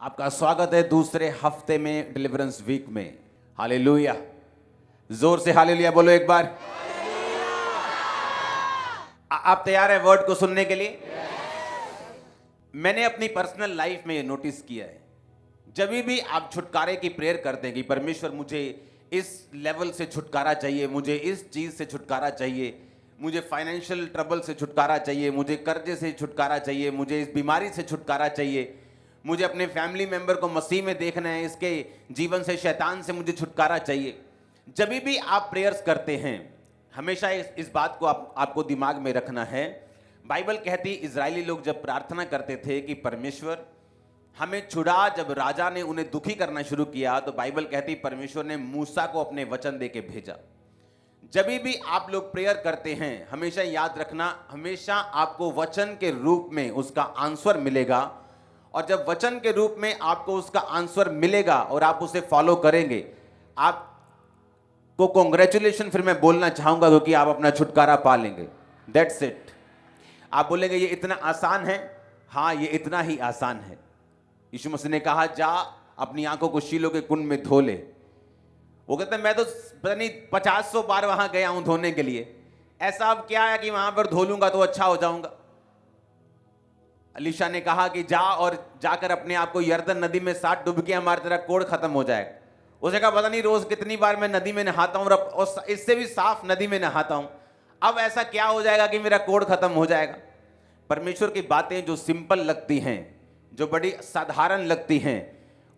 आपका स्वागत है दूसरे हफ्ते में डिलीवरेंस वीक में। हालेलुया, जोर से हालेलुया बोलो एक बार। आप तैयार है वर्ड को सुनने के लिए? मैंने अपनी पर्सनल लाइफ में ये नोटिस किया है, जब भी आप छुटकारे की प्रेयर करते हैं कि परमेश्वर मुझे इस लेवल से छुटकारा चाहिए, मुझे इस चीज से छुटकारा चाहिए, मुझे फाइनेंशियल ट्रबल से छुटकारा चाहिए, मुझे कर्जे से छुटकारा चाहिए, मुझे इस बीमारी से छुटकारा चाहिए, मुझे अपने फैमिली मेंबर को मसीह में देखना है, इसके जीवन से शैतान से मुझे छुटकारा चाहिए। जब भी आप प्रेयर्स करते हैं हमेशा इस बात को आपको दिमाग में रखना है। बाइबल कहती इजरायली लोग जब प्रार्थना करते थे कि परमेश्वर हमें छुड़ा, जब राजा ने उन्हें दुखी करना शुरू किया तो बाइबल कहती परमेश्वर ने मूसा को अपने वचन दे के भेजा। जब भी आप लोग प्रेयर करते हैं हमेशा याद रखना, हमेशा आपको वचन के रूप में उसका आंसर मिलेगा, और जब वचन के रूप में आपको उसका आंसर मिलेगा और आप उसे फॉलो करेंगे, आपको कॉन्ग्रेचुलेशन फिर मैं बोलना चाहूंगा क्योंकि आप अपना छुटकारा पा लेंगे। That's it. आप बोलेंगे ये इतना आसान है? हाँ, ये इतना ही आसान है। यीशु मसीह ने कहा जा अपनी आंखों को शीलो के कुंड में धो ले। वो कहते हैं मैं तो पता नहीं 50-100 बार वहां गया हूं धोने के लिए, ऐसा अब क्या है कि वहां पर धो लूंगा तो अच्छा हो जाऊंगा। अलीशा ने कहा कि जा और जाकर अपने आप को यर्दन नदी में 7 डुबकियां मार, तेरा कोढ़ खत्म हो जाएगा। उसने कहा पता नहीं रोज कितनी बार मैं नदी में नहाता हूं और इससे भी साफ नदी में नहाता हूं, अब ऐसा क्या हो जाएगा कि मेरा कोढ़ खत्म हो जाएगा। परमेश्वर की बातें जो सिंपल लगती हैं, जो बड़ी साधारण लगती हैं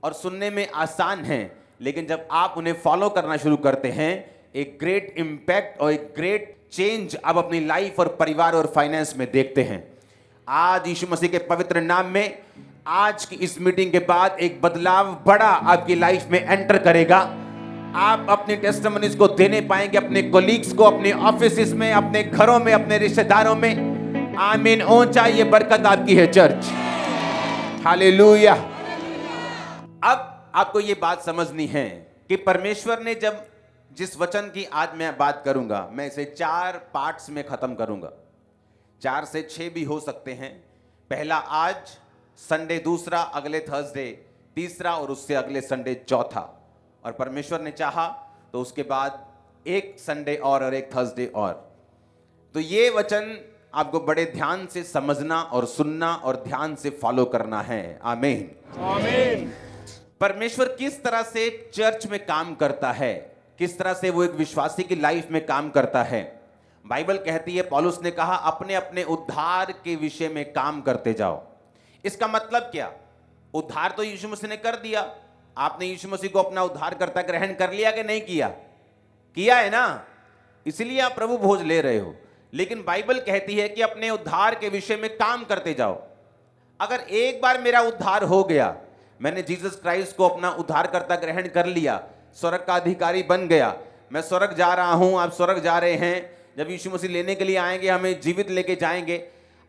और सुनने में आसान हैं, लेकिन जब आप उन्हें फॉलो करना शुरू करते हैं एक ग्रेट इंपैक्ट और एक ग्रेट चेंज आप अपनी लाइफ और परिवार और फाइनेंस में देखते हैं। आज यीशु मसीह के पवित्र नाम में आज की इस मीटिंग के बाद एक बदलाव बड़ा आपकी लाइफ में एंटर करेगा। आप अपनी टेस्टिमनीज को देने पाएंगे अपने कोलीग्स को, अपने ऑफिस में, अपने घरों में, अपने रिश्तेदारों में। आमीन। ऊंचा ये बरकत आपकी है चर्च। हालेलुया। अब आपको ये बात समझनी है कि परमेश्वर ने जब जिस वचन की आज मैं बात करूंगा, मैं इसे 4 पार्ट्स में खत्म करूंगा। 4 से 6 भी हो सकते हैं। पहला आज संडे, दूसरा अगले थर्सडे, तीसरा और उससे अगले संडे चौथा, और परमेश्वर ने चाहा तो उसके बाद एक संडे और एक थर्सडे और। तो ये वचन आपको बड़े ध्यान से समझना और सुनना और ध्यान से फॉलो करना है। आमीन आमीन। परमेश्वर किस तरह से चर्च में काम करता है, किस तरह से वो एक विश्वासी की लाइफ में काम करता है। बाइबल कहती है, पौलुस ने कहा अपने अपने उद्धार के विषय में काम करते जाओ। इसका मतलब क्या? उद्धार तो यीशु मसीह ने कर दिया। आपने यीशु मसीह को अपना उद्धारकर्ता ग्रहण कर लिया कि नहीं किया? किया है ना, इसलिए आप प्रभु भोज ले रहे हो। लेकिन बाइबल कहती है कि अपने उद्धार के विषय में काम करते जाओ। अगर एक बार मेरा उद्धार हो गया, मैंने जीसस क्राइस्ट को अपना उद्धारकर्ता ग्रहण कर लिया, स्वर्ग का अधिकारी बन गया, मैं स्वर्ग जा रहा हूं, आप स्वर्ग जा रहे हैं, जब यीशु मसीह लेने के लिए आएंगे हमें जीवित लेके जाएंगे।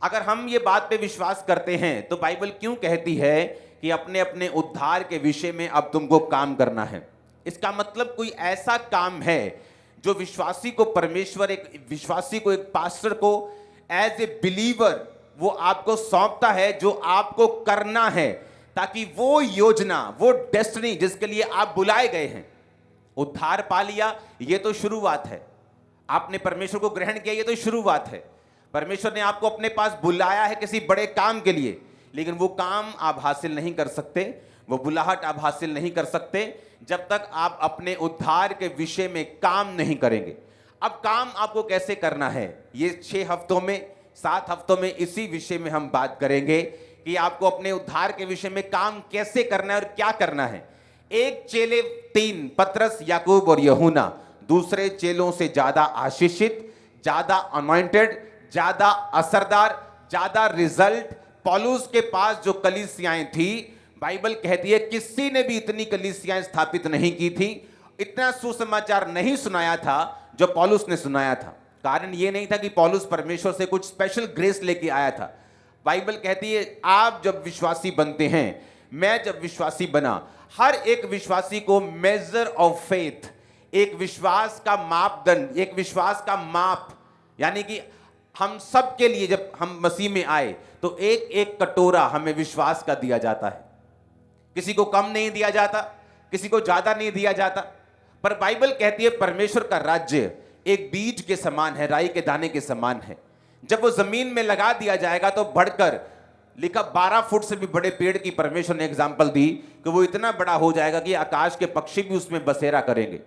अगर हम ये बात पे विश्वास करते हैं तो बाइबल क्यों कहती है कि अपने अपने उद्धार के विषय में अब तुमको काम करना है? इसका मतलब कोई ऐसा काम है जो विश्वासी को परमेश्वर, एक विश्वासी को, एक पास्टर को एज ए बिलीवर वो आपको सौंपता है, जो आपको करना है, ताकि वो योजना, वो डेस्टिनी जिसके लिए आप बुलाए गए हैं, उद्धार पा लिया, ये तो शुरुआत है। आपने परमेश्वर को ग्रहण किया, ये तो शुरुआत है। परमेश्वर ने आपको अपने पास बुलाया है किसी बड़े काम के लिए, लेकिन वो काम आप हासिल नहीं कर सकते, वो बुलाहट आप हासिल नहीं कर सकते जब तक आप अपने उद्धार के विषय में काम नहीं करेंगे। अब काम आपको कैसे करना है, ये 6 हफ्तों में, 7 हफ्तों में इसी विषय में हम बात करेंगे कि आपको अपने उद्धार के विषय में काम कैसे करना है और क्या करना है। एक चेले 3, पतरस, याकूब और यूहन्ना, दूसरे चेलों से ज्यादा आशीषित, ज्यादा अनॉइंटेड, ज्यादा असरदार, ज्यादा रिजल्ट पौलुस के पास जो कलीसियाएं थी, बाइबल कहती है किसी ने भी इतनी कलीसियाएं स्थापित नहीं की थी, इतना सुसमाचार नहीं सुनाया था जो पौलुस ने सुनाया था। कारण यह नहीं था कि पौलुस परमेश्वर से कुछ स्पेशल ग्रेस लेके आया था। बाइबल कहती है आप जब विश्वासी बनते हैं, मैं जब विश्वासी बना, हर एक विश्वासी को मेजर ऑफ फेथ, एक विश्वास का मापदंड, एक विश्वास का माप, यानी कि हम सब के लिए जब हम मसीह में आए तो एक एक कटोरा हमें विश्वास का दिया जाता है। किसी को कम नहीं दिया जाता, किसी को ज्यादा नहीं दिया जाता। पर बाइबल कहती है परमेश्वर का राज्य एक बीज के समान है, राई के दाने के समान है। जब वो जमीन में लगा दिया जाएगा तो बढ़कर, लिखा 12 फुट से भी बड़े पेड़ की परमेश्वर ने एग्जाम्पल दी कि वो इतना बड़ा हो जाएगा कि आकाश के पक्षी भी उसमें बसेरा करेंगे।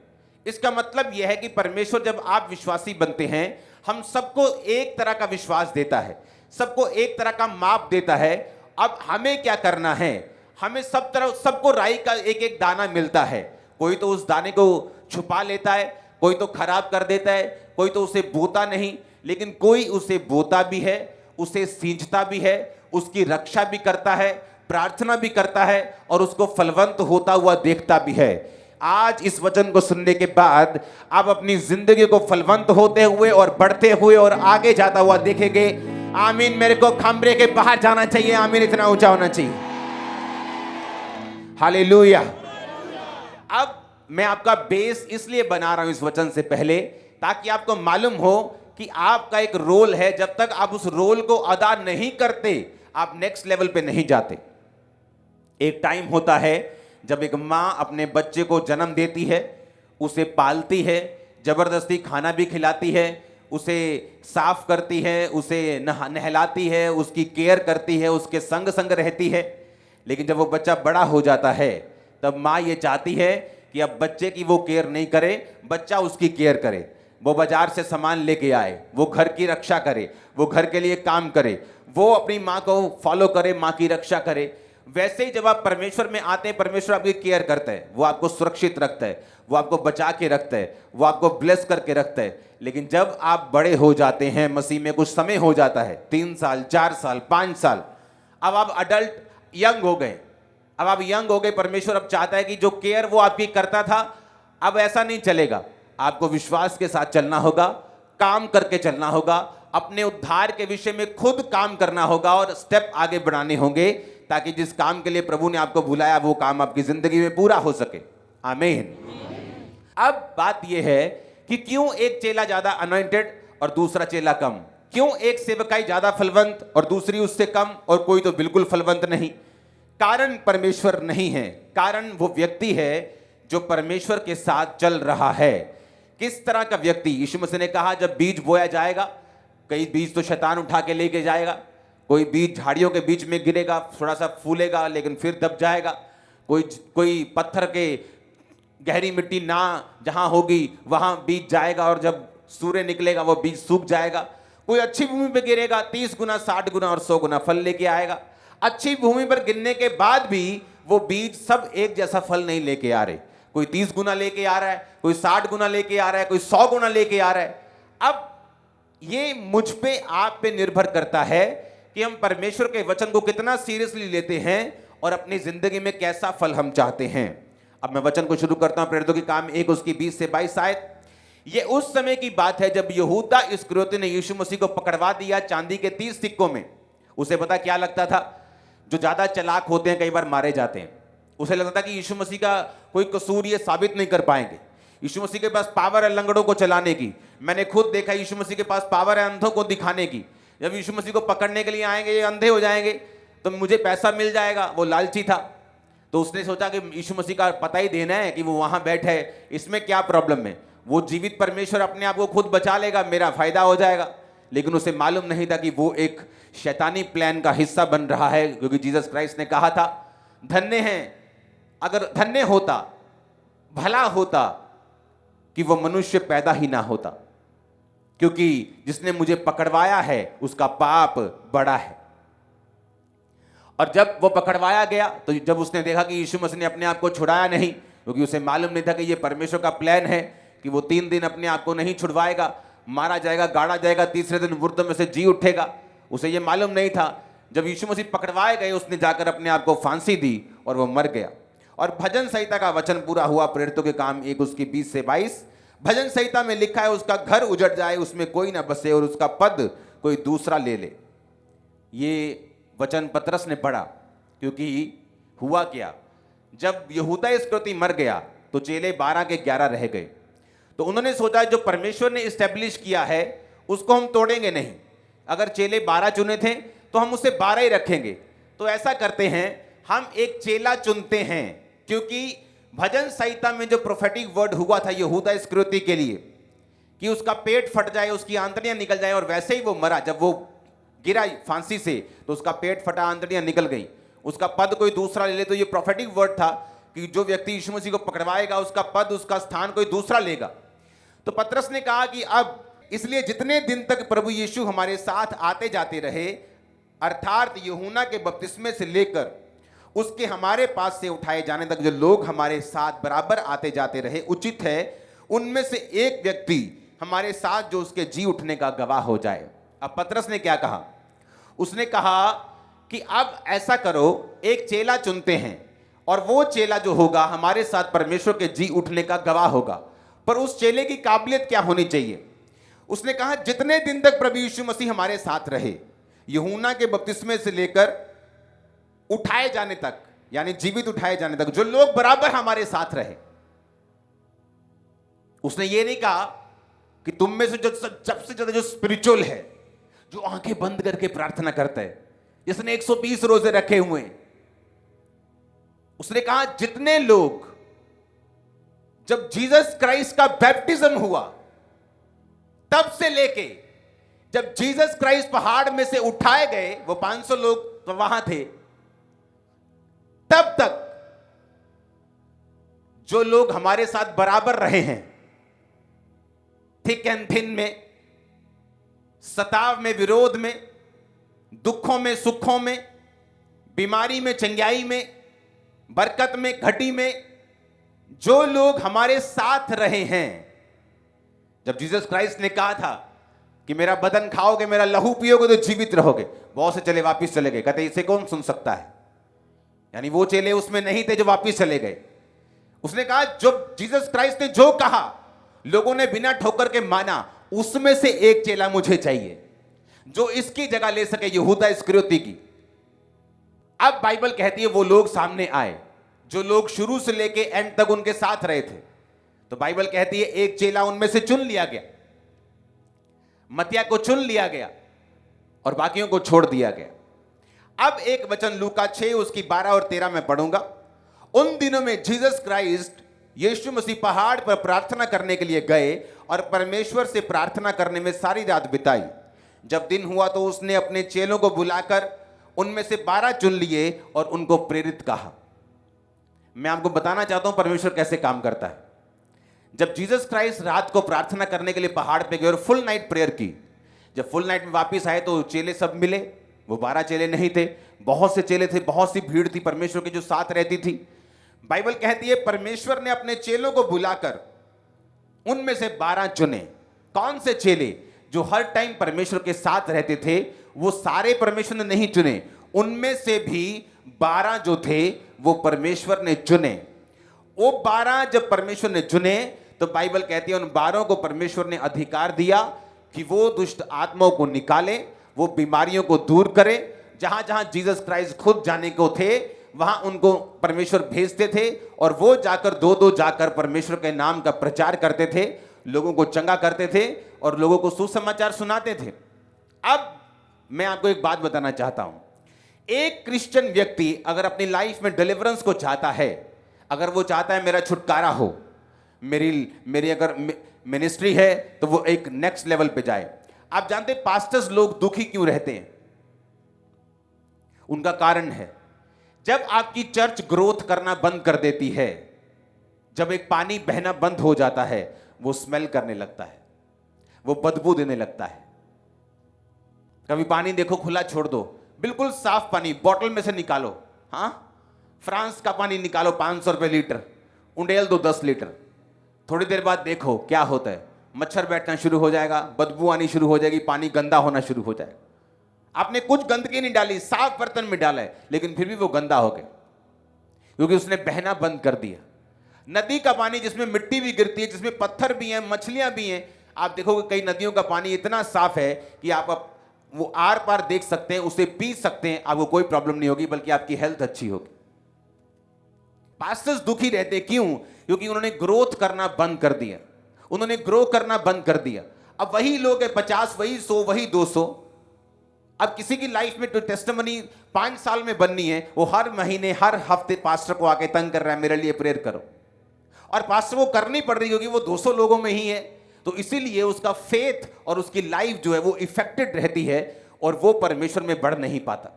इसका मतलब यह है कि परमेश्वर जब आप विश्वासी बनते हैं, हम सबको एक तरह का विश्वास देता है, सबको एक तरह का माप देता है। अब हमें क्या करना है, हमें सब तरफ सबको राई का एक एक दाना मिलता है। कोई तो उस दाने को छुपा लेता है, कोई तो खराब कर देता है, कोई तो उसे बोता नहीं, लेकिन कोई उसे बोता भी है, उसे सींचता भी है, उसकी रक्षा भी करता है, प्रार्थना भी करता है और उसको फलवंत होता हुआ देखता भी है। आज इस वचन को सुनने के बाद आप अपनी जिंदगी को फलवंत होते हुए और बढ़ते हुए और आगे जाता हुआ देखेंगे। आमीन। मेरे को खंबरे के बाहर जाना चाहिए, आमीन, इतना ऊंचा होना चाहिए। हालेलुया। अब मैं आपका बेस इसलिए बना रहा हूं इस वचन से पहले, ताकि आपको मालूम हो कि आपका एक रोल है। जब तक आप उस रोल को अदा नहीं करते, आप नेक्स्ट लेवल पे नहीं जाते। एक टाइम होता है जब एक मां अपने बच्चे को जन्म देती है, उसे पालती है, जबरदस्ती खाना भी खिलाती है, उसे साफ करती है, उसे नहलाती है, उसकी केयर करती है, उसके संग संग रहती है। लेकिन जब वो बच्चा बड़ा हो जाता है, तब माँ ये चाहती है कि अब बच्चे की वो केयर नहीं करे, बच्चा उसकी केयर करे। वो बाजार से सामान लेके आए, वो घर की रक्षा करे, वो घर के लिए काम करे, वो अपनी माँ को फॉलो करे, माँ की रक्षा करे। वैसे ही जब आप परमेश्वर में आते हैं, परमेश्वर आपकी केयर करता है, वो आपको सुरक्षित रखता है, वो आपको बचा के रखता है, वो आपको ब्लेस करके रखता है। लेकिन जब आप बड़े हो जाते हैं मसीह में, कुछ समय हो जाता है, 3 साल 4 साल 5 साल, अब आप अडल्ट यंग हो गए, अब आप यंग हो गए। परमेश्वर अब चाहता है कि जो केयर वो आपकी करता था, अब ऐसा नहीं चलेगा। आपको विश्वास के साथ चलना होगा, काम करके चलना होगा, अपने उद्धार के विषय में खुद काम करना होगा और स्टेप आगे बढ़ाने होंगे, ताकि जिस काम के लिए प्रभु ने आपको बुलाया वो काम आपकी जिंदगी में पूरा हो सके। आमीन। अब बात यह है कि क्यों एक चेला ज्यादा अनॉइंटेड और दूसरा चेला कम? क्यों एक सेवकाई ज्यादा फलवंत और दूसरी उससे कम और कोई तो बिल्कुल फलवंत नहीं? कारण परमेश्वर नहीं है, कारण वो व्यक्ति है जो परमेश्वर के साथ चल रहा है। किस तरह का व्यक्ति? यीशु मसीह ने कहा जब बीज बोया जाएगा, कई बीज तो शैतान उठा के लेके जाएगा, कोई बीज झाड़ियों के बीच में गिरेगा, थोड़ा सा फूलेगा लेकिन फिर दब जाएगा, कोई पत्थर के गहरी मिट्टी ना जहां होगी वहां बीज जाएगा और जब सूर्य निकलेगा वो बीज सूख जाएगा। कोई अच्छी भूमि पे गिरेगा, 30 गुना 60 गुना और 100 गुना फल लेके आएगा। अच्छी भूमि पर गिरने के बाद भी वो बीज सब एक जैसा फल नहीं लेके आ रहे, कोई 30 गुना लेके आ रहा है, कोई 60 गुना लेके आ रहा है, कोई 100 गुना लेके आ रहा है। अब ये मुझ पे आप पे निर्भर करता है कि हम परमेश्वर के वचन को कितना सीरियसली लेते हैं और अपनी जिंदगी में कैसा फल हम चाहते हैं। अब मैं वचन को शुरू करता हूं, प्रेरितों के काम 1 उसकी 20 से 22 आयत। ये उस समय की बात है जब यहूदा इस्करियोती ने यीशु मसीह को पकड़वा दिया चांदी के 30 सिक्कों में। उसे पता क्या लगता था? जो ज्यादा चालाक होते हैं कई बार मारे जाते हैं। उसे लगता था कि यीशु मसीह का कोई कसूर ये साबित नहीं कर पाएंगे। यीशु मसीह के पास पावर है लंगड़ों को चलाने की। मैंने खुद देखा यीशु मसीह के पास पावर है अंधों को दिखाने की। जब यीशु मसीह को पकड़ने के लिए आएंगे, ये अंधे हो जाएंगे तो मुझे पैसा मिल जाएगा। वो लालची था, तो उसने सोचा कि यीशु मसीह का पता ही देना है कि वो वहां बैठे है, इसमें क्या प्रॉब्लम है, वो जीवित परमेश्वर अपने आप को खुद बचा लेगा, मेरा फायदा हो जाएगा। लेकिन उसे मालूम नहीं था कि वो एक शैतानी प्लान का हिस्सा बन रहा है, क्योंकि जीसस क्राइस्ट ने कहा था धन्य है, अगर धन्य होता, भला होता कि वो मनुष्य पैदा ही ना होता, क्योंकि जिसने मुझे पकड़वाया है उसका पाप बड़ा है। और जब वो पकड़वाया गया तो जब उसने देखा कि यीशु मसीह ने अपने आप को छुड़ाया नहीं, क्योंकि उसे मालूम नहीं था कि ये परमेश्वर का प्लान है कि वो 3 दिन अपने आप को नहीं छुड़वाएगा, मारा जाएगा, गाड़ा जाएगा, तीसरे दिन मुर्दों में से जी उठेगा। उसे ये मालूम नहीं था। जब यीशु मसीह पकड़वाए गए, उसने जाकर अपने आप को फांसी दी और वो मर गया। और भजन संहिता का वचन पूरा हुआ, प्रेरितों के काम 1 उसकी 20 से 22। भजन संहिता में लिखा है उसका घर उजड़ जाए, उसमें कोई ना बसे और उसका पद कोई दूसरा ले ले। ये वचन पतरस ने पढ़ा, क्योंकि हुआ क्या, जब यहूदा इस्करियोती मर गया तो चेले 12 के 11 रह गए। तो उन्होंने सोचा जो परमेश्वर ने इस्टेब्लिश किया है उसको हम तोड़ेंगे नहीं। अगर चेले 12 चुने थे तो हम उसे 12 ही रखेंगे। तो ऐसा करते हैं, हम एक चेला चुनते हैं, क्योंकि भजन संहिता में जो प्रोफेटिक वर्ड हुआ था यहूदा इस्करियोती के लिए कि उसका पेट फट जाए, उसकी आंतड़ियां निकल जाए, और वैसे ही वो मरा। जब वो गिरा फांसी से तो उसका पेट फटा, आंतड़ियां निकल गई, उसका पद कोई दूसरा ले ले। तो ये प्रोफेटिक वर्ड था कि जो व्यक्ति यीशु मसीह को पकड़वाएगा उसका पद, उसका स्थान कोई दूसरा लेगा। तो पतरस ने कहा कि अब इसलिए जितने दिन तक प्रभु यीशु हमारे साथ आते जाते रहे, अर्थात यूहन्ना के बपतिस्मे से लेकर उसके हमारे पास से उठाए जाने तक जो लोग हमारे साथ बराबर आते जाते रहे, उचित है उनमें से एक व्यक्ति हमारे साथ जो उसके जी उठने का गवाह हो जाए। अब पतरस ने क्या कहा? उसने कहा कि अब ऐसा करो, एक चेला चुनते हैं और वो चेला जो होगा हमारे साथ परमेश्वर के जी उठने का गवाह होगा। पर उस चेले की काबिलियत क्या होनी चाहिए? उसने कहा जितने दिन तक प्रभु यीशु मसीह हमारे साथ रहे, यूहन्ना के बपतिस्मे से लेकर उठाए जाने तक, यानी जीवित उठाए जाने तक, जो लोग बराबर हमारे साथ रहे। उसने ये नहीं कहा कि तुम में से जो सबसे ज्यादा जो स्पिरिचुअल है, जो आंखें बंद करके प्रार्थना करता है, जिसने 120 रोजे रखे हुए हैं। उसने कहा जितने लोग, जब जीसस क्राइस्ट का बैप्टिज्म हुआ तब से लेके जब जीसस क्राइस्ट पहाड़ में से उठाए गए, वो 500 लोग वहां थे, तब तक जो लोग हमारे साथ बराबर रहे हैं, थिक एंड थिन में, सताव में, विरोध में, दुखों में, सुखों में, बीमारी में, चंगाई में, बरकत में, घटी में, जो लोग हमारे साथ रहे हैं। जब जीसस क्राइस्ट ने कहा था कि मेरा बदन खाओगे, मेरा लहू पियोगे तो जीवित रहोगे, बहुत से चेले वापिस चले गए, कहते इसे कौन सुन सकता है। यानी वो चेले उसमें नहीं थे जो वापिस चले गए। उसने कहा जो जीसस क्राइस्ट ने जो कहा लोगों ने बिना ठोकर के माना, उसमें से एक चेला मुझे चाहिए जो इसकी जगह ले सके, यहूदा इस्करियोती की। अब बाइबल कहती है वो लोग सामने आए जो लोग शुरू से लेके एंड तक उनके साथ रहे थे। तो बाइबल कहती है एक चेला उनमें से चुन लिया गया, मत्तिया को चुन लिया गया और बाकियों को छोड़ दिया गया। अब एक वचन लूका 6 उसकी 12 और 13 में पढ़ूंगा। उन दिनों में जीसस क्राइस्ट यीशु मसीह पहाड़ पर प्रार्थना करने के लिए गए और परमेश्वर से प्रार्थना करने में सारी रात बिताई। जब दिन हुआ तो उसने अपने चेलों को बुलाकर उनमें से 12 चुन लिए और उनको प्रेरित कहा। मैं आपको बताना चाहता हूं परमेश्वर कैसे काम करता है। जब जीसस क्राइस्ट रात को प्रार्थना करने के लिए पहाड़ पे गए और फुल नाइट प्रेयर की, जब फुल नाइट में वापिस आए तो चेले सब मिले। वो 12 चेले नहीं थे, बहुत से चेले थे, बहुत सी भीड़ थी परमेश्वर की जो साथ रहती थी। बाइबल कहती है परमेश्वर ने अपने चेलों को बुलाकर उनमें से 12 चुने। कौन से चेले? जो हर टाइम परमेश्वर के साथ रहते थे। वो सारे परमेश्वर ने नहीं चुने, उनमें से भी 12 जो थे वो परमेश्वर ने चुने। वो 12 जब परमेश्वर ने चुने तो बाइबल कहती है उन 12 को परमेश्वर ने अधिकार दिया कि वो दुष्ट आत्माओं को निकाले, वो बीमारियों को दूर करे। जहां जहां जीसस क्राइस्ट खुद जाने को थे वहां उनको परमेश्वर भेजते थे और वो जाकर दो जाकर परमेश्वर के नाम का प्रचार करते थे, लोगों को चंगा करते थे और लोगों को सुसमाचार सुनाते थे। अब मैं आपको एक बात बताना चाहता हूं। एक क्रिश्चियन व्यक्ति अगर अपनी लाइफ में डिलीवरेंस को चाहता है, अगर वो चाहता है मेरा छुटकारा हो, मेरी अगर मिनिस्ट्री है तो वो एक नेक्स्ट लेवल पे जाए। आप जानते पास्टर्स लोग दुखी क्यों रहते हैं? उनका कारण है जब आपकी चर्च ग्रोथ करना बंद कर देती है, जब एक पानी बहना बंद हो जाता है, वो स्मेल करने लगता है, वो बदबू देने लगता है। कभी पानी देखो खुला छोड़ दो, बिल्कुल साफ पानी बॉटल में से निकालो, हाँ फ्रांस का पानी निकालो 500 रुपए लीटर, उंडेल दो 10 लीटर, थोड़ी देर बाद देखो क्या होता है, मच्छर बैठना शुरू हो जाएगा, बदबू आनी शुरू हो जाएगी, पानी गंदा होना शुरू हो जाएगा। आपने कुछ गंदगी नहीं डाली, साफ बर्तन में डाला है, लेकिन फिर भी वो गंदा हो गया क्योंकि उसने बहना बंद कर दिया। नदी का पानी जिसमें मिट्टी भी गिरती है, जिसमें पत्थर भी हैं, मछलियां भी हैं, आप देखोगे कई नदियों का पानी इतना साफ है कि आप वो आर पार देख सकते हैं, उसे पी सकते हैं, आपको कोई प्रॉब्लम नहीं होगी, बल्कि आपकी हेल्थ अच्छी होगी। पास्टर्स दुखी रहते क्यों? क्योंकि उन्होंने ग्रोथ करना बंद कर दिया, उन्होंने ग्रो करना बंद कर दिया। अब वही लोग हैं 50, वही 100, वही 200, अब किसी की लाइफ में तो टेस्टिमनी 5 साल में बननी है, वो हर महीने हर हफ्ते पास्टर को आके तंग कर रहा है मेरे लिए प्रेयर करो, और पास्टर को करनी पड़ रही क्योंकि वो 200 लोगों में ही है, तो इसीलिए उसका फेथ और उसकी लाइफ जो है वो इफेक्टेड रहती है और वो परमेश्वर में बढ़ नहीं पाता।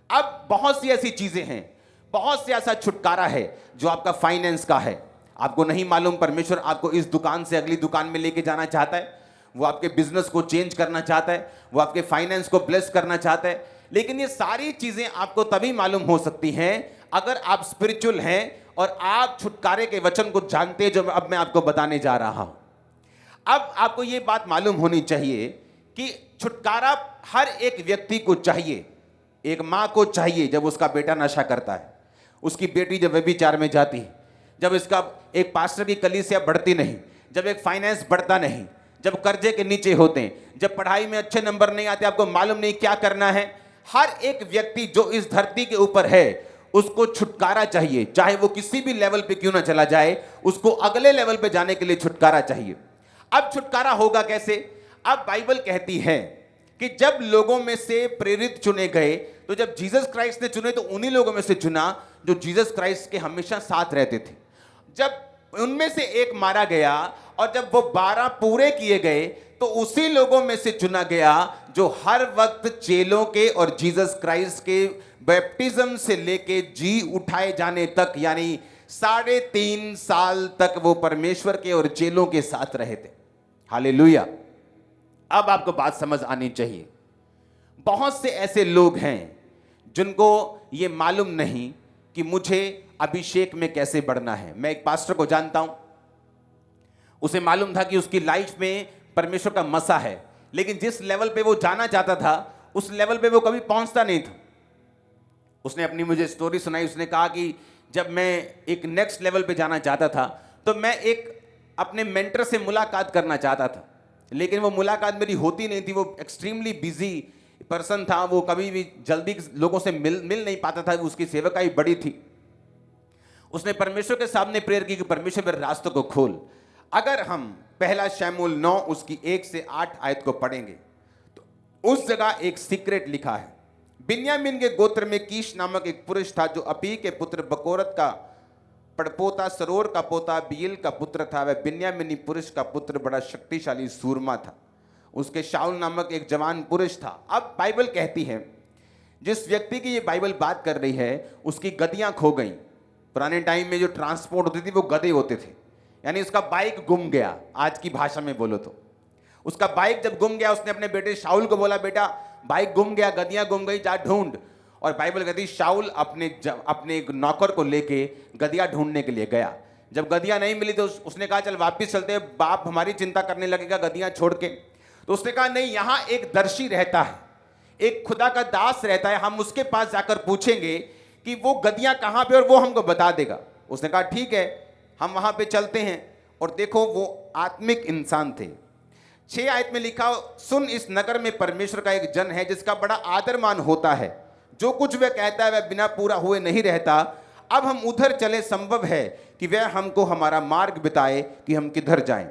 अब बहुत सी ऐसी चीजें हैं, बहुत से ऐसा छुटकारा है जो आपका फाइनेंस का है, आपको नहीं मालूम परमेश्वर आपको इस दुकान से अगली दुकान में लेके जाना चाहता है, वो आपके बिजनेस को चेंज करना चाहता है, वो आपके फाइनेंस को ब्लेस करना चाहता है। लेकिन ये सारी चीजें आपको तभी मालूम हो सकती हैं अगर आप स्पिरिचुअल हैं और आप छुटकारे के वचन को जानते हैं, जो अब मैं आपको बताने जा रहा हूं। अब आपको ये बात मालूम होनी चाहिए कि छुटकारा हर एक व्यक्ति को चाहिए। एक मां को चाहिए जब उसका बेटा नशा करता है, उसकी बेटी जब व्यभिचार में जाती है, जब इसका एक पास्टर की कलीसिया बढ़ती नहीं, जब एक फाइनेंस बढ़ता नहीं, जब कर्जे के नीचे होते हैं, जब पढ़ाई में अच्छे नंबर नहीं आते, आपको मालूम नहीं क्या करना है। हर एक व्यक्ति जो इस धरती के ऊपर है उसको छुटकारा चाहिए, चाहे वो किसी भी लेवल पे क्यों ना चला जाए, उसको अगले लेवल पे जाने के लिए छुटकारा चाहिए। अब छुटकारा होगा कैसे? अब बाइबल कहती है कि जब लोगों में से प्रेरित चुने गए, तो जब जीसस क्राइस्ट ने चुने तो उन्हीं लोगों में से चुना जो जीसस क्राइस्ट के हमेशा साथ रहते थे। जब उनमें से एक मारा गया और जब वो 12 पूरे किए गए तो उसी लोगों में से चुना गया जो हर वक्त चेलों के और जीसस क्राइस्ट के बैप्टिज्म से लेके जी उठाए जाने तक, यानी 3.5 साल तक वो परमेश्वर के और चेलों के साथ रहे थे। हालेलुया। अब आपको बात समझ आनी चाहिए। बहुत से ऐसे लोग हैं जिनको ये मालूम नहीं कि मुझे अभिषेक में कैसे बढ़ना है। मैं एक पास्टर को जानता हूं, उसे मालूम था कि उसकी लाइफ में परमेश्वर का मसा है, लेकिन जिस लेवल पे वो जाना चाहता था उस लेवल पे वो कभी पहुंचता नहीं था। उसने अपनी मुझे स्टोरी सुनाई। उसने कहा कि जब मैं एक नेक्स्ट लेवल पे जाना चाहता था तो मैं एक अपने मेंटर से मुलाकात करना चाहता था, लेकिन वो मुलाकात मेरी होती नहीं थी। वो एक्सट्रीमली बिजी पर्सन था, वो कभी भी जल्दी लोगों से मिल नहीं पाता था, उसकी सेवकाई बड़ी थी। उसने परमेश्वर के सामने प्रेयर की कि परमेश्वर मेरे रास्तों को खोल। अगर हम पहला शमूएल 9 उसकी 1 से 8 आयत को पढ़ेंगे तो उस जगह एक सीक्रेट लिखा है। बिन्यामीन के गोत्र में कीश नामक एक पुरुष था जो अपी के पुत्र बकोरत का पड़पोता, सरोर का पोता बील का पुत्र था। वह बिन्यामीनी पुरुष का पुत्र बड़ा शक्तिशाली सूरमा था। उसके शाऊल नामक एक जवान पुरुष था। अब बाइबल कहती है जिस व्यक्ति की ये बाइबल बात कर रही है उसकी गदियां खो गई। पुराने टाइम में जो ट्रांसपोर्ट होती थी वो गधे होते थे, यानी उसका बाइक गुम गया। आज की भाषा में बोलो तो उसका बाइक जब गुम गया, उसने अपने बेटे शाऊल को बोला, बेटा बाइक गुम गया, गदियां गुम गई, जा ढूंढ। और बाइबल कहती शाऊल अपने एक नौकर को लेके गदिया ढूंढने के लिए गया। जब गदिया नहीं मिली तो उसने कहा चल वापिस चलते हैं, बाप हमारी चिंता करने लगेगा गदियां छोड़ के। तो उसने कहा नहीं, यहां एक दर्शी रहता है, एक खुदा का दास रहता है, हम उसके पास जाकर पूछेंगे कि वो गदियां कहां पे और वो हमको बता देगा। उसने कहा ठीक है, हम वहां पे चलते हैं। और देखो वो आत्मिक इंसान थे। 6 आयत में लिखा, सुन इस नगर में परमेश्वर का एक जन है जिसका बड़ा आदर मान होता है, जो कुछ वह कहता है वह बिना पूरा हुए नहीं रहता। अब हम उधर चले, संभव है कि वह हमको हमारा मार्ग बताए कि हम किधर जाएं।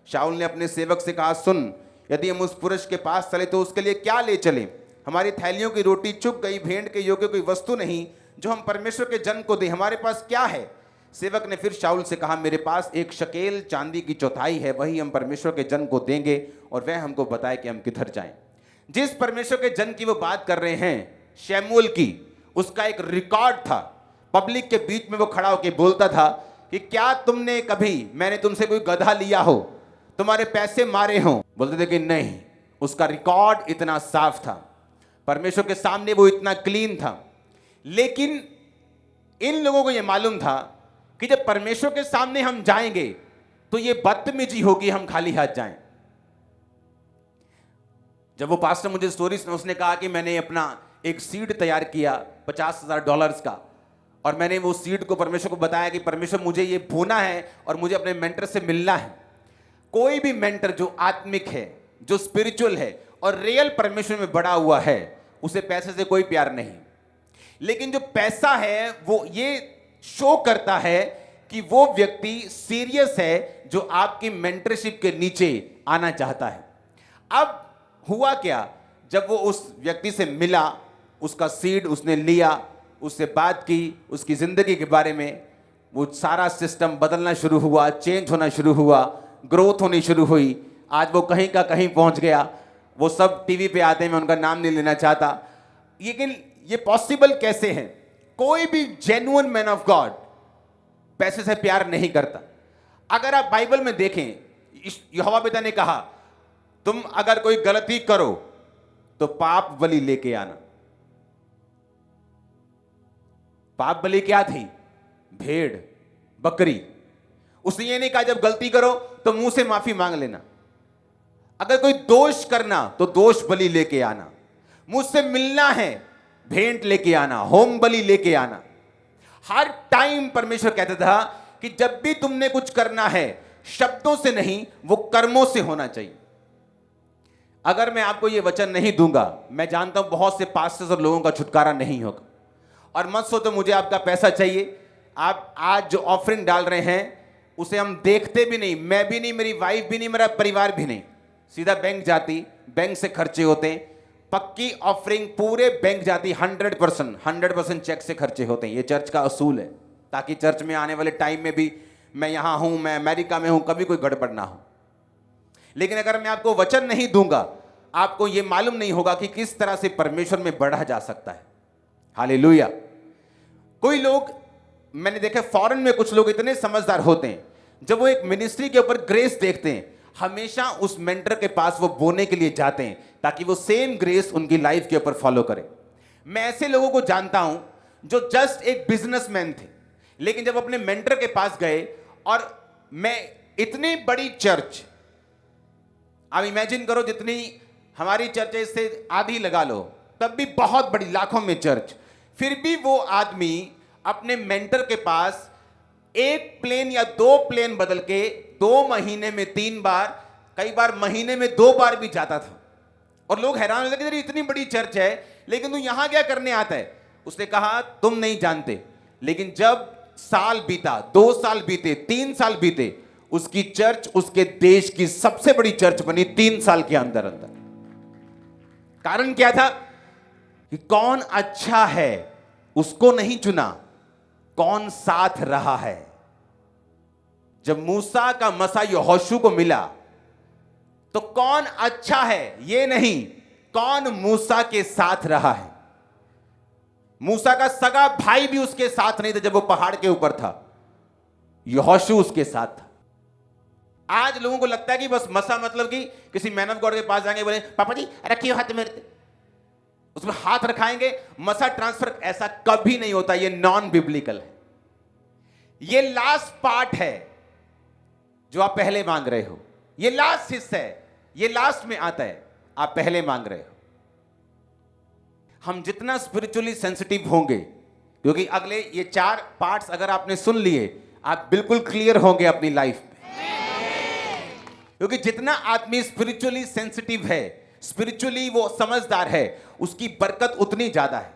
शाऊल ने अपने सेवक से कहा, सुन, यदि हम उस पुरुष के पास चले तो उसके लिए क्या ले चले? हमारी थैलियों की रोटी चुक गई, भेंट के योग्य कोई वस्तु नहीं जो हम परमेश्वर के जन को दें, हमारे पास क्या है? सेवक ने फिर शाऊल से कहा, मेरे पास 1 शकेल चांदी की चौथाई है, वही हम परमेश्वर के जन को देंगे और वह हमको बताए कि हम किधर जाएं। जिस परमेश्वर के जन की वो बात कर रहे हैं, शमूएल की, उसका एक रिकॉर्ड था। पब्लिक के बीच में वो खड़ा होकर बोलता था कि क्या तुमने कभी, मैंने तुमसे कोई गधा लिया हो, तुम्हारे पैसे मारे हो? बोलते थे कि नहीं। उसका रिकॉर्ड इतना साफ था, परमेश्वर के सामने वो इतना क्लीन था। लेकिन इन लोगों को ये मालूम था कि जब परमेश्वर के सामने हम जाएंगे तो ये बदतमीजी होगी हम खाली हाथ जाएं। जब वो पास्टर मुझे स्टोरी सुना, उसने कहा कि मैंने अपना एक सीड तैयार किया $50,000 का, और मैंने वो सीड को परमेश्वर को बताया कि परमेश्वर मुझे ये बोना है और मुझे अपने मेंटर से मिलना है। कोई भी मेंटर जो आत्मिक है, जो स्पिरिचुअल है और रियल परमेश्वर में बड़ा हुआ है, उसे पैसे से कोई प्यार नहीं। लेकिन जो पैसा है वो ये शो करता है कि वो व्यक्ति सीरियस है जो आपकी मेंटरशिप के नीचे आना चाहता है। अब हुआ क्या जब वो उस व्यक्ति से मिला, उसका सीड उसने लिया, उससे बात की, उसकी ज़िंदगी के बारे में, वो सारा सिस्टम बदलना शुरू हुआ, चेंज होना शुरू हुआ, ग्रोथ होनी शुरू हुई। आज वो कहीं का कहीं पहुंच गया। वो सब टीवी पे आते हैं, मैं उनका नाम नहीं लेना चाहता, लेकिन ये पॉसिबल कैसे है? कोई भी जेन्युइन मैन ऑफ गॉड पैसे से प्यार नहीं करता। अगर आप बाइबल में देखें, यहोवा पिता ने कहा, तुम अगर कोई गलती करो तो पाप बलि लेके आना। पाप बलि क्या थी? भेड़, बकरी। उसने ये नहीं कहा जब गलती करो तो मुंह से माफी मांग लेना। अगर कोई दोष करना तो दोष बलि लेके आना। मुझसे मिलना है, भेंट लेके आना, होम बलि लेके आना। हर टाइम परमेश्वर कहता था कि जब भी तुमने कुछ करना है, शब्दों से नहीं, वो कर्मों से होना चाहिए। अगर मैं आपको ये वचन नहीं दूंगा, मैं जानता हूं बहुत से पास्टर्स और लोगों का छुटकारा नहीं होगा। और मत सोचो मुझे आपका पैसा चाहिए। आप आज जो ऑफरिंग डाल रहे हैं उसे हम देखते भी नहीं, मैं भी नहीं, मेरी वाइफ भी नहीं, मेरा परिवार भी नहीं। सीधा बैंक जाती, बैंक से खर्चे होते हैं। पक्की ऑफरिंग पूरे बैंक जाती, 100% चेक से खर्चे होते हैं। ये चर्च का असूल है, ताकि चर्च में आने वाले टाइम में भी, मैं यहां हूं, मैं अमेरिका में हूं, कभी कोई गड़बड़ ना हो। लेकिन अगर मैं आपको वचन नहीं दूंगा, आपको यह मालूम नहीं होगा कि किस तरह से परमेश्वर में बढ़ा जा सकता है। हालेलुया। कोई लोग, मैंने देखा फॉरेन में कुछ लोग इतने समझदार होते हैं, जब वो एक मिनिस्ट्री के ऊपर ग्रेस देखते हैं, हमेशा उस मेंटर के पास वो बोने के लिए जाते हैं, ताकि वो सेम ग्रेस उनकी लाइफ के ऊपर फॉलो करे। मैं ऐसे लोगों को जानता हूं जो जस्ट एक बिजनेसमैन थे, लेकिन जब अपने मेंटर के पास गए, और मैं इतनी बड़ी चर्च, आप इमेजिन करो जितनी हमारी चर्च है इससे आधी लगा लो, तब भी बहुत बड़ी, लाखों में चर्च, फिर भी वो आदमी अपने मेंटर के पास एक प्लेन या 2 प्लेन बदल के 2 महीने में 3 बार, कई बार महीने में 2 बार भी जाता था। और लोग हैरान होते कि इतनी बड़ी चर्च है, लेकिन तू यहां क्या करने आता है? उसने कहा तुम नहीं जानते, लेकिन जब साल बीता, 2 साल बीते, 3 साल बीते, उसकी चर्च उसके देश की सबसे बड़ी चर्च बनी 3 साल के अंदर अंदर। कारण क्या था? कि कौन अच्छा है उसको नहीं चुना, कौन साथ रहा है। जब मूसा का मसा यहोशू को मिला, तो कौन अच्छा है ये नहीं, कौन मूसा के साथ रहा है। मूसा का सगा भाई भी उसके साथ नहीं था जब वो पहाड़ के ऊपर था, यहोशू उसके साथ था। आज लोगों को लगता है कि बस मसा मतलब कि किसी मैन ऑफ गॉड के पास जाएंगे, बोले पापा जी रखिए हाथ मेरे, उसमें हाथ रखाएंगे, मसा ट्रांसफर। ऐसा कभी नहीं होता, ये नॉन बिब्लिकल है। ये लास्ट पार्ट है जो आप पहले मांग रहे हो, ये लास्ट हिस्सा है, ये लास्ट में आता है, आप पहले मांग रहे हो। हम जितना स्पिरिचुअली सेंसिटिव होंगे, क्योंकि अगले ये 4 पार्ट्स अगर आपने सुन लिए, आप बिल्कुल क्लियर होंगे अपनी लाइफ में। क्योंकि जितना आदमी स्पिरिचुअली सेंसिटिव है, स्पिरिचुअली वो समझदार है, उसकी बरकत उतनी ज्यादा है।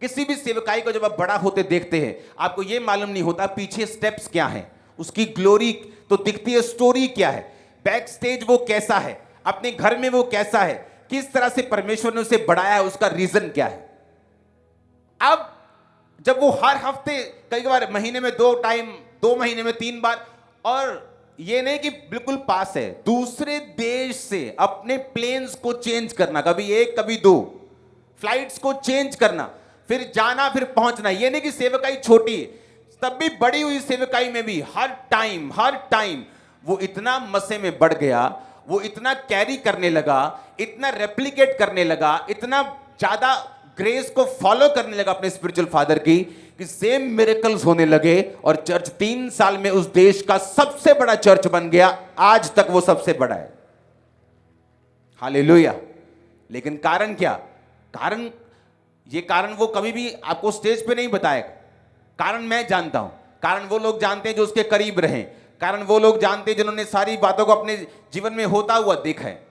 किसी भी सेवकाई को जब आप बड़ा होते देखते हैं, आपको यह मालूम नहीं होता पीछे स्टेप्स क्या हैं, उसकी ग्लोरी तो दिखती है, स्टोरी क्या है, बैक स्टेज वो कैसा है, अपने घर में वो कैसा है, किस तरह से परमेश्वर ने उसे बढ़ाया है, उसका रीजन क्या है। अब जब वो हर हफ्ते, कई बार महीने में 2 टाइम, 2 महीने में 3 बार, और ये नहीं कि बिल्कुल पास है, दूसरे देश से अपने प्लेन्स को चेंज करना, कभी 1 कभी 2 फ्लाइट्स को चेंज करना, फिर जाना फिर पहुंचना। ये नहीं कि सेवकाई छोटी है, तब भी बड़ी हुई सेवकाई में भी हर टाइम वो इतना मसे में बढ़ गया, वो इतना कैरी करने लगा, इतना रेप्लिकेट करने लगा, इतना ज्यादा ग्रेस को फॉलो करने लगा अपने स्पिरिचुअल फादर की, कि सेम मिरेकल्स होने लगे, और चर्च 3 साल में उस देश का सबसे बड़ा चर्च बन गया। आज तक वो सबसे बड़ा है। हालेलुया। लेकिन कारण क्या? कारण वो कभी भी आपको स्टेज पे नहीं बताएगा। कारण मैं जानता हूं, कारण वो लोग जानते हैं जो उसके करीब रहे, कारण वो लोग जानते हैं जिन्होंने सारी बातों को अपने जीवन में होता हुआ देखा है।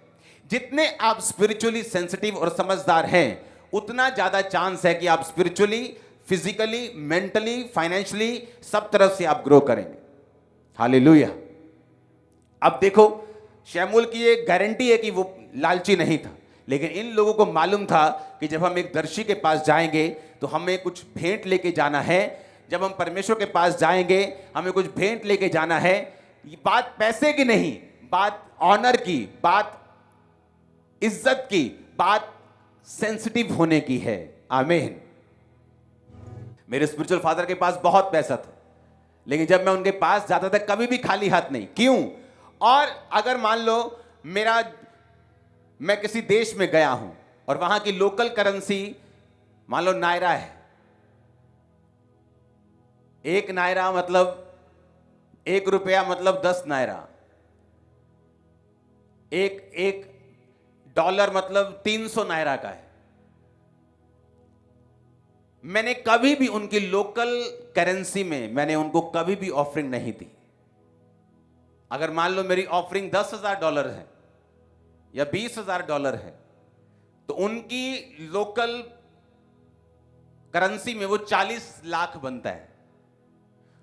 जितने आप स्पिरिचुअली सेंसिटिव और समझदार हैं, उतना ज्यादा चांस है कि आप स्पिरिचुअली, फिजिकली, मेंटली, फाइनेंशियली, सब तरफ से आप ग्रो करेंगे। हालेलुया। अब देखो, शमूएल की ये गारंटी है कि वो लालची नहीं था, लेकिन इन लोगों को मालूम था कि जब हम एक दर्शी के पास जाएंगे तो हमें कुछ भेंट लेके जाना है। जब हम परमेश्वर के पास जाएंगे हमें कुछ भेंट लेके जाना है। ये बात पैसे की नहीं, बात ऑनर की, बात इज्जत की, बात सेंसिटिव होने की है। आमीन। मेरे स्पिरिचुअल फादर के पास बहुत पैसा था, लेकिन जब मैं उनके पास जाता था कभी भी खाली हाथ नहीं। क्यों? और अगर मान लो मैं किसी देश में गया हूं और वहां की लोकल करेंसी मान लो नायरा है, एक नायरा मतलब ₹1 मतलब 10 नायरा, एक डॉलर मतलब 300 नायरा का है। मैंने कभी भी उनकी लोकल करेंसी में मैंने उनको कभी भी ऑफरिंग नहीं दी। अगर मान लो मेरी ऑफरिंग $10,000 है या $20,000 है, तो उनकी लोकल करेंसी में वो 40 लाख बनता है।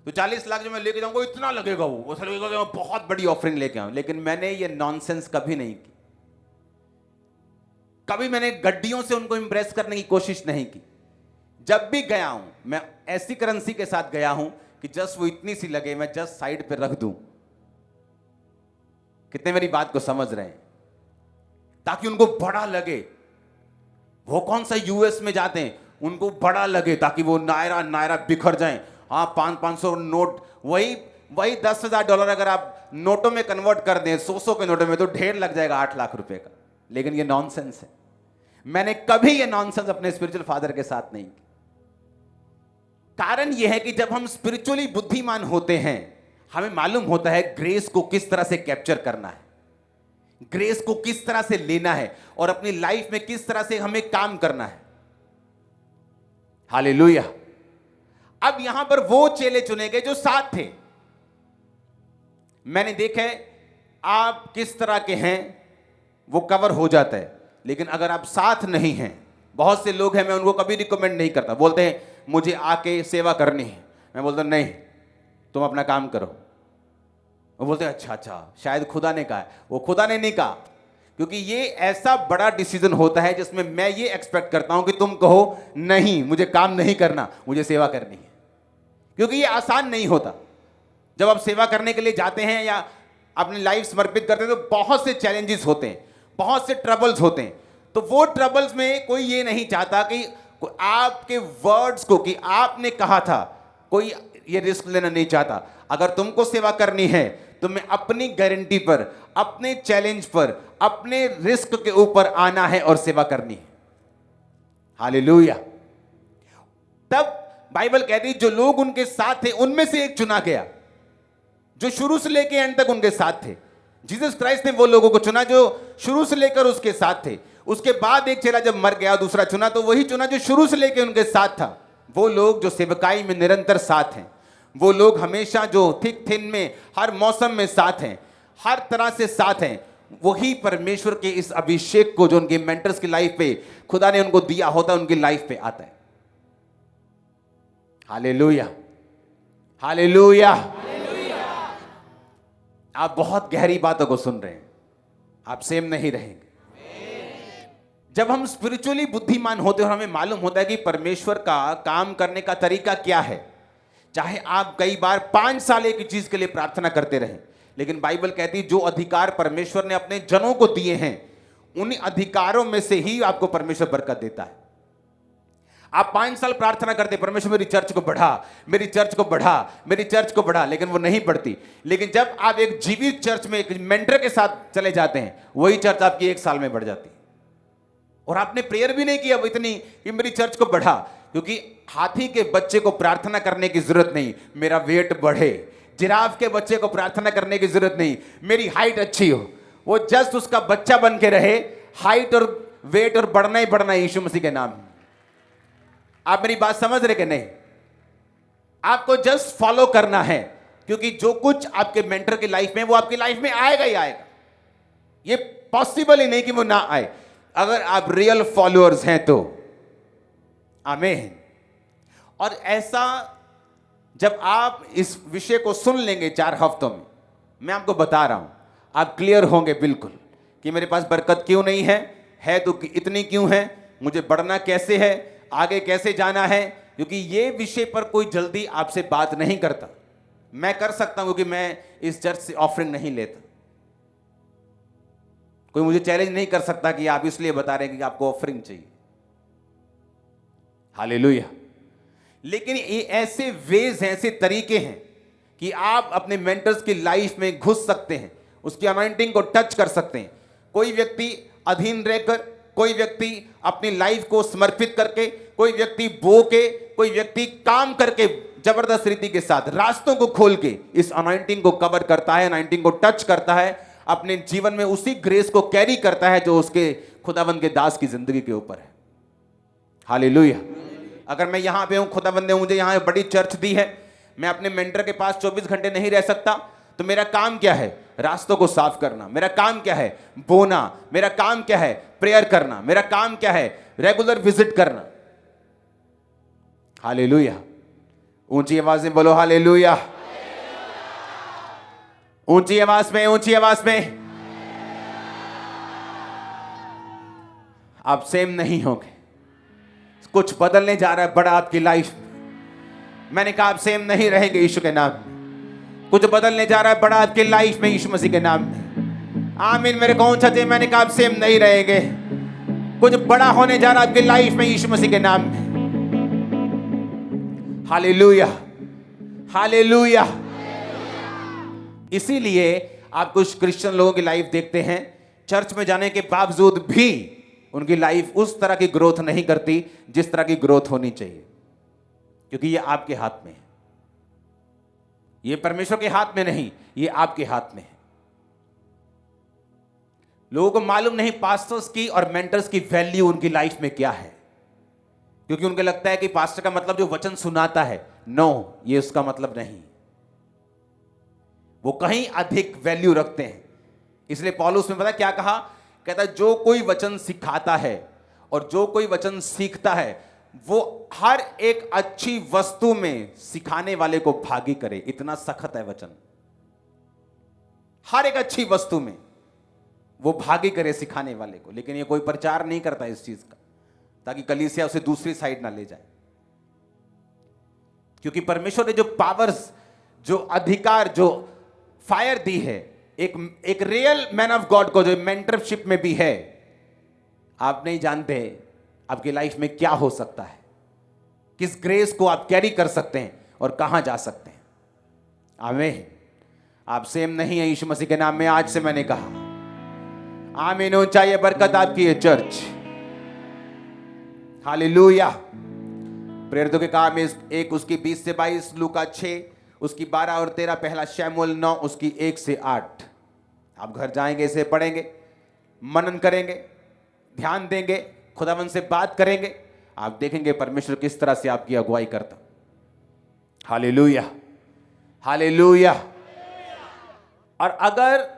तो 40 लाख जो मैं लेके जाऊंगा इतना लगेगा, वो ऐसा लगेगा कि मैं बहुत बड़ी ऑफरिंग लेके आऊं। लेकिन मैंने ये नॉनसेंस कभी नहीं की। कभी मैंने गड्डियों से उनको इंप्रेस करने की कोशिश नहीं की। जब भी गया हूं मैं ऐसी करेंसी के साथ गया हूं कि जस्ट वो इतनी सी लगे, मैं जस्ट साइड पे रख दूं। कितने मेरी बात को समझ रहे हैं? ताकि उनको बड़ा लगे। वो कौन सा यूएस में जाते हैं, उनको बड़ा लगे ताकि वो नायरा बिखर जाएं। हाँ, 500 नोट, वही $10,000 अगर आप नोटों में कन्वर्ट कर दें, 100 के नोटों में, तो ढेर लग जाएगा 8 लाख रुपए का। लेकिन ये नॉनसेंस है। मैंने कभी ये नॉनसेंस अपने स्पिरिचुअल फादर के साथ नहीं किया। कारण यह है कि जब हम स्पिरिचुअली बुद्धिमान होते हैं, हमें मालूम होता है ग्रेस को किस तरह से कैप्चर करना है, ग्रेस को किस तरह से लेना है और अपनी लाइफ में किस तरह से हमें काम करना है। हालेलुया। अब यहां पर वो चेले चुने गए जो साथ थे। मैंने देखा है आप किस तरह के हैं वो कवर हो जाता है, लेकिन अगर आप साथ नहीं हैं, बहुत से लोग हैं, मैं उनको कभी रिकमेंड नहीं करता। बोलते हैं मुझे आके सेवा करनी है, मैं बोलता नहीं, तुम अपना काम करो। वो बोलते हैं अच्छा, शायद खुदा ने कहा है। वो खुदा ने नहीं कहा, क्योंकि ये ऐसा बड़ा डिसीजन होता है जिसमें मैं ये एक्सपेक्ट करता हूं कि तुम कहो नहीं, मुझे काम नहीं करना, मुझे सेवा करनी है। क्योंकि ये आसान नहीं होता। जब आप सेवा करने के लिए जाते हैं या अपनी लाइफ समर्पित करते हैं तो बहुत से चैलेंजेस होते हैं, बहुत से ट्रबल्स होते हैं। तो वो ट्रबल्स में कोई ये नहीं चाहता कि आपके वर्ड्स को, कि आपने कहा था, कोई ये रिस्क लेना नहीं चाहता। अगर तुमको सेवा करनी है तो मैं अपनी गारंटी पर, अपने चैलेंज पर, अपने रिस्क के ऊपर आना है और सेवा करनी है। हालेलुया। तब बाइबल कहती है जो लोग उनके साथ थे उनमें से एक चुना गया जो शुरू से लेकर एंड तक उनके साथ थे। जीसस क्राइस्ट ने वो लोगों को चुना जो शुरू से लेकर उसके साथ थे। उसके बाद एक चेला जब मर गया, दूसरा चुना, तो वही चुना जो शुरू से लेकर उनके साथ था। वो लोग जो सेवकाई में निरंतर साथ हैं, वो लोग हमेशा जो थिक थिन में, हर मौसम में साथ हैं, हर तरह से साथ हैं। वही परमेश्वर के इस अभिषेक को जो उनके मेंटर्स की लाइफ पे खुदा ने उनको दिया होता है, उनकी लाइफ पे आता है। Hallelujah, hallelujah. आप बहुत गहरी बातों को सुन रहे हैं, आप सेम नहीं रहेंगे। जब हम स्पिरिचुअली बुद्धिमान होते हैं और हमें मालूम होता है कि परमेश्वर का काम करने का तरीका क्या है, चाहे आप कई बार 5 साल एक चीज के लिए प्रार्थना करते रहें, लेकिन बाइबल कहती है जो अधिकार परमेश्वर ने अपने जनों को दिए हैं, उन अधिकारों में से ही आपको परमेश्वर बरकत देता है। आप 5 साल प्रार्थना करते, परमेश्वर मेरी चर्च को बढ़ा, मेरी चर्च को बढ़ा, मेरी चर्च को बढ़ा, लेकिन वो नहीं बढ़ती। लेकिन जब आप एक जीवित चर्च में एक मेंटर के साथ चले जाते हैं, वही चर्च आपकी 1 साल में बढ़ जाती है। और आपने प्रेयर भी नहीं किया अब इतनी कि मेरी चर्च को बढ़ा, क्योंकि हाथी के बच्चे को प्रार्थना करने की जरूरत नहीं, मेरा वेट बढ़े। जिराफ के बच्चे को प्रार्थना करने की जरूरत नहीं, मेरी हाइट अच्छी हो। वो जस्ट उसका बच्चा बन के रहे, हाइट और वेट और बढ़ना ही बढ़ना यीशु मसीह के नाम। आप मेरी बात समझ रहे कि नहीं? आपको जस्ट फॉलो करना है, क्योंकि जो कुछ आपके मेंटर की लाइफ में, वो आपकी लाइफ में आएगा ही आएगा। ये पॉसिबल ही नहीं कि वो ना आए, अगर आप रियल फॉलोअर्स हैं तो। आमीन। और ऐसा जब आप इस विषय को सुन लेंगे 4 हफ्तों में, मैं आपको बता रहा हूं, आप क्लियर होंगे बिल्कुल कि मेरे पास बरकत क्यों नहीं है, है तो इतनी क्यों है, मुझे बढ़ना कैसे है, आगे कैसे जाना है, क्योंकि ये विषय पर कोई जल्दी आपसे बात नहीं करता। मैं कर सकता हूं क्योंकि मैं इस चर्च से ऑफरिंग नहीं लेता। कोई मुझे चैलेंज नहीं कर सकता कि आप इसलिए बता रहे हैं कि आपको ऑफरिंग चाहिए। हालेलुया। लेकिन ये ऐसे वेज हैं, ऐसे तरीके हैं कि आप अपने मेंटर्स की लाइफ में घुस सकते हैं, उसकी अनॉइंटिंग को टच कर सकते हैं। कोई व्यक्ति अधीन रहकर, कोई व्यक्ति अपनी लाइफ को समर्पित करके, कोई व्यक्ति बो के, कोई व्यक्ति काम करके जबरदस्त रीति के साथ रास्तों को खोल के इस अनॉइंटिंग को कवर करता है, अनॉइंटिंग को टच करता है, अपने जीवन में उसी ग्रेस को कैरी करता है जो उसके खुदावंद के दास की जिंदगी के ऊपर है। हालेलुया। अगर मैं यहां पे हूं, खुदावंद ने मुझे यहां बड़ी चर्च दी है, मैं अपने मेंटर के पास 24 घंटे नहीं रह सकता, तो मेरा काम क्या है? रास्तों को साफ करना। मेरा काम क्या है? बोना। मेरा काम क्या है? प्रेयर करना। मेरा काम क्या है? रेगुलर विजिट करना। हालेलुया। ऊंची आवाज में बोलो हालेलुया। ऊंची आवाज में, ऊंची आवाज में। आप सेम नहीं होंगे, कुछ बदलने जा रहा है बड़ा आपकी लाइफ में। मैंने कहा आप सेम नहीं रहेंगे यीशु के नाम में। कुछ बदलने जा रहा है बड़ा आपकी लाइफ में यीशु मसीह के नाम में। आमीन। मेरे कौन सच्चे? मैंने कहा आप सेम नहीं रहेंगे। कुछ बड़ा होने जा रहा है आपकी लाइफ में यीशु मसीह के नाम में। Hallelujah, hallelujah. इसीलिए आप कुछ क्रिश्चियन लोगों की लाइफ देखते हैं, चर्च में जाने के बावजूद भी उनकी लाइफ उस तरह की ग्रोथ नहीं करती जिस तरह की ग्रोथ होनी चाहिए, क्योंकि ये आपके हाथ में है। ये परमेश्वर के हाथ में नहीं, ये आपके हाथ में है। लोगों को मालूम नहीं पास्टर्स की और मेंटर्स की वैल्यू उनकी लाइफ में क्या है, क्योंकि उनको लगता है कि पास्टर का मतलब जो वचन सुनाता है। नो, ये उसका मतलब नहीं। वो कहीं अधिक वैल्यू रखते हैं। इसलिए पौलुस ने पता क्या कहा? कहता है जो कोई वचन सिखाता है और जो कोई वचन सीखता है वो हर एक अच्छी वस्तु में सिखाने वाले को भागी करे। इतना सख्त है वचन। हर एक अच्छी वस्तु में वो भागी करे सिखाने वाले को। लेकिन ये कोई प्रचार नहीं करता इस चीज का, ताकि कलीसिया उसे दूसरी साइड ना ले जाए। क्योंकि परमेश्वर ने जो पावर्स, जो अधिकार, जो फायर दी है एक रियल मैन ऑफ गॉड को, जो मेंटरशिप में भी है, आप नहीं जानते आपकी लाइफ में क्या हो सकता है, किस ग्रेस को आप कैरी कर सकते हैं और कहां जा सकते हैं। आमीन। आप सेम नहीं है यीशु मसीह के नाम में आज से मैंने कहा। आमीन। ऊंचाई बरकत आपकी है चर्च। हालेलुया। प्रेरितों के काम एक उसकी 20 से 22, लूका 6 उसकी 12 और 13, पहला शमूएल 9 उसकी 1 से 8। आप घर जाएंगे, इसे पढ़ेंगे, मनन करेंगे, ध्यान देंगे, खुदावंद से बात करेंगे, आप देखेंगे परमेश्वर किस तरह से आपकी अगुवाई करता। Hallelujah, hallelujah. और अगर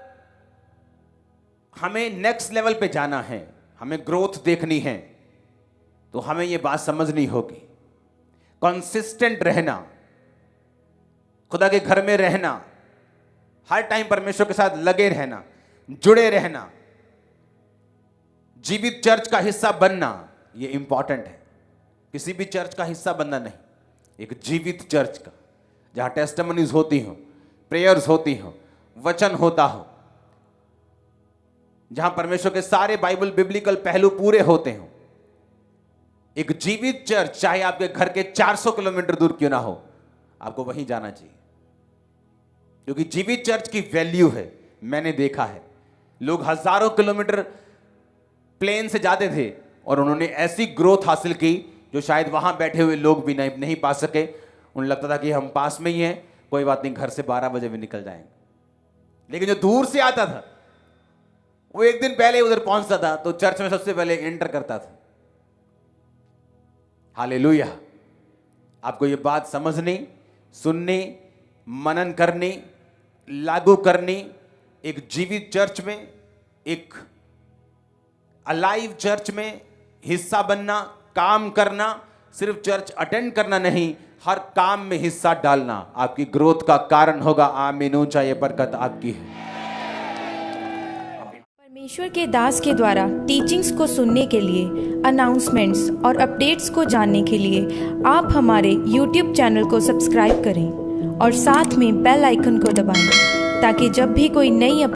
हमें नेक्स्ट लेवल पे जाना है, हमें ग्रोथ देखनी है, तो हमें यह बात समझनी होगी, कंसिस्टेंट रहना, खुदा के घर में रहना, हर टाइम परमेश्वर के साथ लगे रहना, जुड़े रहना, जीवित चर्च का हिस्सा बनना, यह इंपॉर्टेंट है। किसी भी चर्च का हिस्सा बनना नहीं, एक जीवित चर्च का, जहां टेस्टिमनीज होती हो, प्रेयर्स होती हो, वचन होता हो, जहां परमेश्वर के सारे बाइबल बिब्लिकल पहलू पूरे होते हो। एक जीवित चर्च, चाहे आपके घर के 400 किलोमीटर दूर क्यों ना हो, आपको वहीं जाना चाहिए, क्योंकि जीवित चर्च की वैल्यू है। मैंने देखा है लोग हजारों किलोमीटर प्लेन से जाते थे और उन्होंने ऐसी ग्रोथ हासिल की जो शायद वहां बैठे हुए लोग भी नहीं पा सके। उन्हें लगता था कि हम पास में ही हैं, कोई बात नहीं, घर से 12 बजे भी निकल जाएंगे। लेकिन जो दूर से आता था वो एक दिन पहले उधर पहुंचता था तो चर्च में सबसे पहले एंटर करता था। हालेलुया। आपको ये बात समझनी, सुननी, मनन करनी, लागू करनी, एक जीवित चर्च में, एक अलाइव चर्च में हिस्सा बनना, काम करना, सिर्फ चर्च अटेंड करना नहीं, हर काम में हिस्सा डालना आपकी ग्रोथ का कारण होगा। आमीन। ऊंचाई बरकत आपकी है। परमेश्वर के दास के द्वारा टीचिंग्स को सुनने के लिए, अनाउंसमेंट्स और अपडेट्स को जानने के लिए आप हमारे YouTube चैनल को सब्सक्राइब करें और साथ में बेल आइकन को दबाएं ताकि जब भी कोई नई